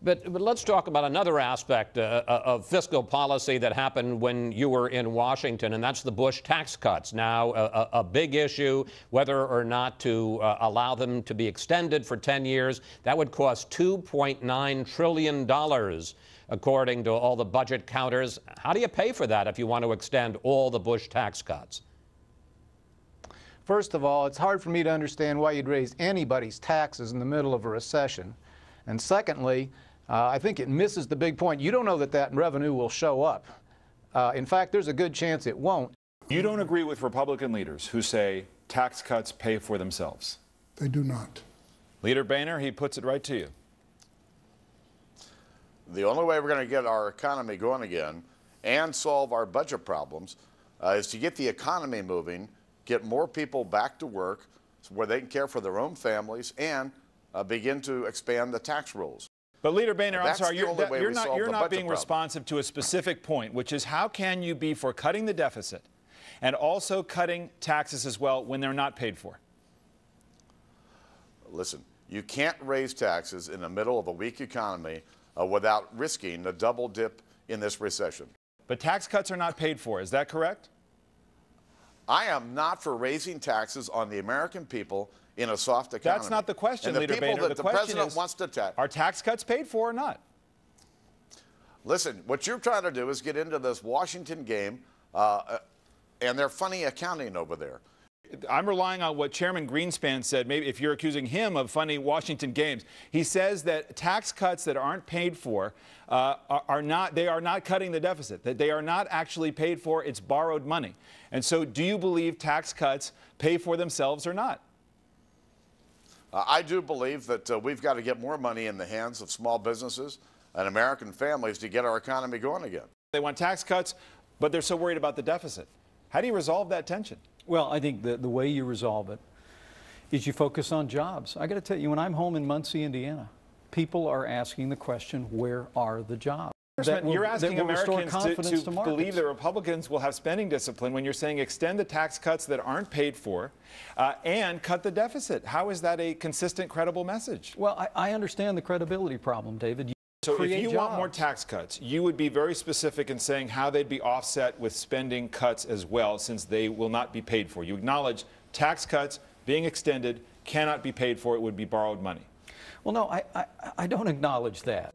But let's talk about another aspect of fiscal policy that happened when you were in Washington, and that's the Bush tax cuts. Now, a big issue, whether or not to allow them to be extended for 10 years. That would cost $2.9 trillion, according to all the budget counters. How do you pay for that if you want to extend all the Bush tax cuts? First of all, it's hard for me to understand why you'd raise anybody's taxes in the middle of a recession. And secondly, I think it misses the big point. You don't know that revenue will show up. In fact, there's a good chance it won't. You don't agree with Republican leaders who say tax cuts pay for themselves? They do not. Leader Boehner, he puts it right to you. The only way we're going to get our economy going again and solve our budget problems is to get the economy moving, get more people back to work where they can care for their own families, and begin to expand the tax rules. But Leader Boehner, I'm sorry, you're not being problem. responsive to a specific point, which is how can you be for cutting the deficit and also cutting taxes as well when they're not paid for? Listen, you can't raise taxes in the middle of a weak economy without risking a double dip in this recession. But tax cuts are not paid for, is that correct? I am not for raising taxes on the American people in a soft economy. That's not the question, Leader Boehner. The question is, are tax cuts paid for or not? Listen, what you're trying to do is get into this Washington game, and they're funny accounting over there. I'm relying on what Chairman Greenspan said, maybe if you're accusing him of funny Washington games. He says that tax cuts that aren't paid for are not cutting the deficit, that they are not actually paid for, it's borrowed money. And so do you believe tax cuts pay for themselves or not? I do believe that we've got to get more money in the hands of small businesses and American families to get our economy going again. They want tax cuts, but they're so worried about the deficit. How do you resolve that tension? Well, I think the way you resolve it is you focus on jobs. I got to tell you, when I'm home in Muncie, Indiana, people are asking the question, where are the jobs? You're asking Americans to believe that Republicans will have spending discipline when you're saying extend the tax cuts that aren't paid for and cut the deficit. How is that a consistent, credible message? Well, I understand the credibility problem, David. So if you want more tax cuts, you would be very specific in saying how they'd be offset with spending cuts as well, since they will not be paid for. You acknowledge tax cuts being extended cannot be paid for. It would be borrowed money. Well, no, I don't acknowledge that.